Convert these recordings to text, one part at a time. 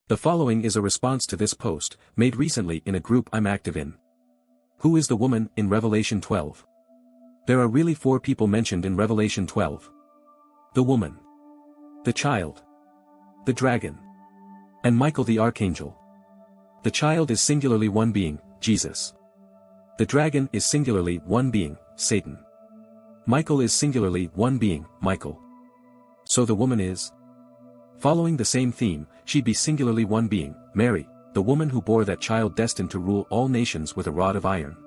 The following is a response to this post, made recently in a group I'm active in. Who is the woman in Revelation 12? There are really 4 people mentioned in Revelation 12. The woman, the child, the dragon, and Michael the Archangel. The child is singularly one being, Jesus. The dragon is singularly one being, Satan. Michael is singularly one being, Michael. So the woman is? Following the same theme, she'd be singularly one being, Mary, the woman who bore that child destined to rule all nations with a rod of iron.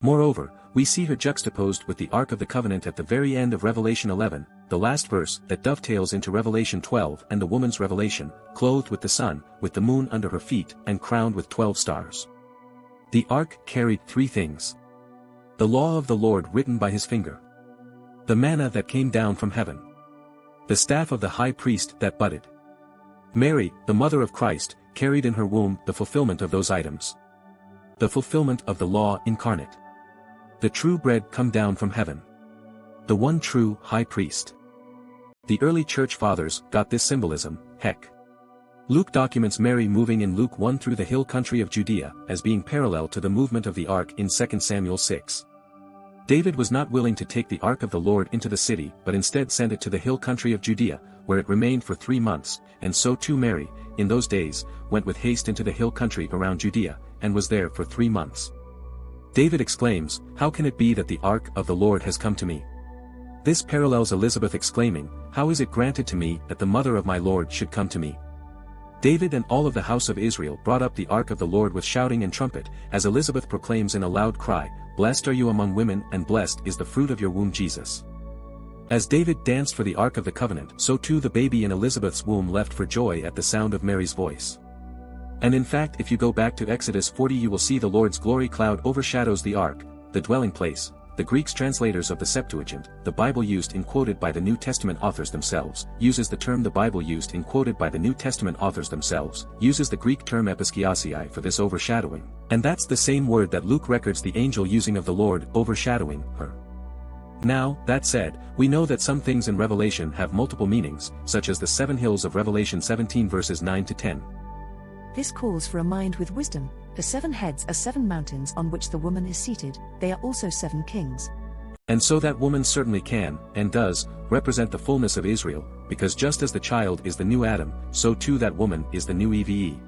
Moreover, we see her juxtaposed with the Ark of the Covenant at the very end of Revelation 11, the last verse that dovetails into Revelation 12 and the woman's revelation, clothed with the sun, with the moon under her feet and crowned with 12 stars. The Ark carried 3 things. The law of the Lord written by his finger. The manna that came down from heaven. The staff of the high priest that budded. Mary, the mother of Christ, carried in her womb the fulfillment of those items. The fulfillment of the law incarnate. The true bread come down from heaven. The one true high priest. The early church fathers got this symbolism, heck. Luke documents Mary moving in Luke 1 through the hill country of Judea as being parallel to the movement of the ark in 2 Samuel 6. David was not willing to take the ark of the Lord into the city but instead sent it to the hill country of Judea, where it remained for 3 months, and so too Mary, in those days, went with haste into the hill country around Judea, and was there for 3 months. David exclaims, "How can it be that the ark of the Lord has come to me?" This parallels Elizabeth exclaiming, "How is it granted to me that the mother of my Lord should come to me?" David and all of the house of Israel brought up the ark of the Lord with shouting and trumpet, as Elizabeth proclaims in a loud cry, "Blessed are you among women and blessed is the fruit of your womb Jesus." As David danced for the ark of the covenant, so too the baby in Elizabeth's womb leapt for joy at the sound of Mary's voice. And in fact, if you go back to Exodus 40, you will see the Lord's glory cloud overshadows the ark, the dwelling place. The Greek translators of the Septuagint, the Bible used in quoted by the New Testament authors themselves, uses the term the Bible used in quoted by the New Testament authors themselves, uses the Greek term episkiasiai for this overshadowing, and that's the same word that Luke records the angel using of the Lord overshadowing her. Now, that said, we know that some things in Revelation have multiple meanings, such as the 7 hills of Revelation 17 verses 9 to 10. This calls for a mind with wisdom. The 7 heads are 7 mountains on which the woman is seated, they are also 7 kings. And so that woman certainly can, and does, represent the fullness of Israel, because just as the child is the new Adam, so too that woman is the new Eve.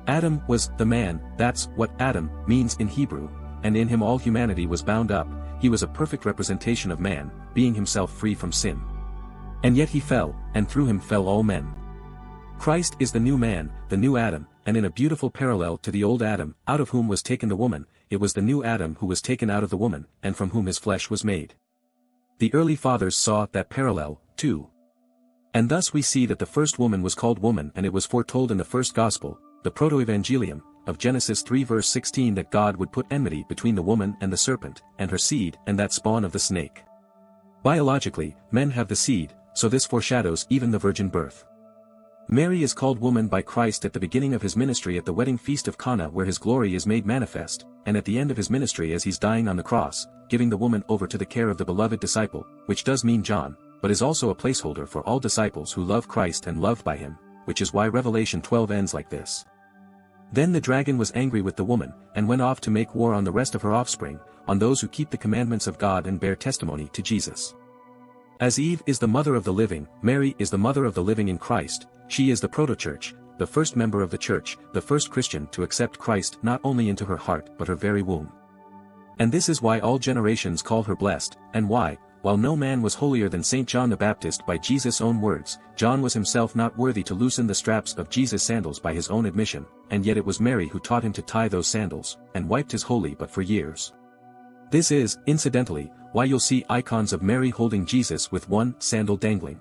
Adam was the man, that's what Adam means in Hebrew, and in him all humanity was bound up. He was a perfect representation of man, being himself free from sin. And yet he fell, and through him fell all men. Christ is the new man, the new Adam, and in a beautiful parallel to the old Adam, out of whom was taken the woman, it was the new Adam who was taken out of the woman, and from whom his flesh was made. The early fathers saw that parallel, too. And thus we see that the first woman was called woman, and it was foretold in the first gospel, the proto-evangelium, of Genesis 3 verse 16 that God would put enmity between the woman and the serpent, and her seed, and that spawn of the snake. Biologically, men have the seed, so this foreshadows even the virgin birth. Mary is called woman by Christ at the beginning of his ministry at the wedding feast of Cana, where his glory is made manifest, and at the end of his ministry as he's dying on the cross, giving the woman over to the care of the beloved disciple, which does mean John, but is also a placeholder for all disciples who love Christ and loved by him, which is why Revelation 12 ends like this. Then the dragon was angry with the woman, and went off to make war on the rest of her offspring, on those who keep the commandments of God and bear testimony to Jesus. As Eve is the mother of the living, Mary is the mother of the living in Christ. She is the proto-church, the first member of the church, the first Christian to accept Christ not only into her heart but her very womb. And this is why all generations call her blessed, and why, while no man was holier than St. John the Baptist by Jesus' own words, John was himself not worthy to loosen the straps of Jesus' sandals by his own admission, and yet it was Mary who taught him to tie those sandals, and wiped his holy butt for years. This is, incidentally, why you'll see icons of Mary holding Jesus with one sandal dangling.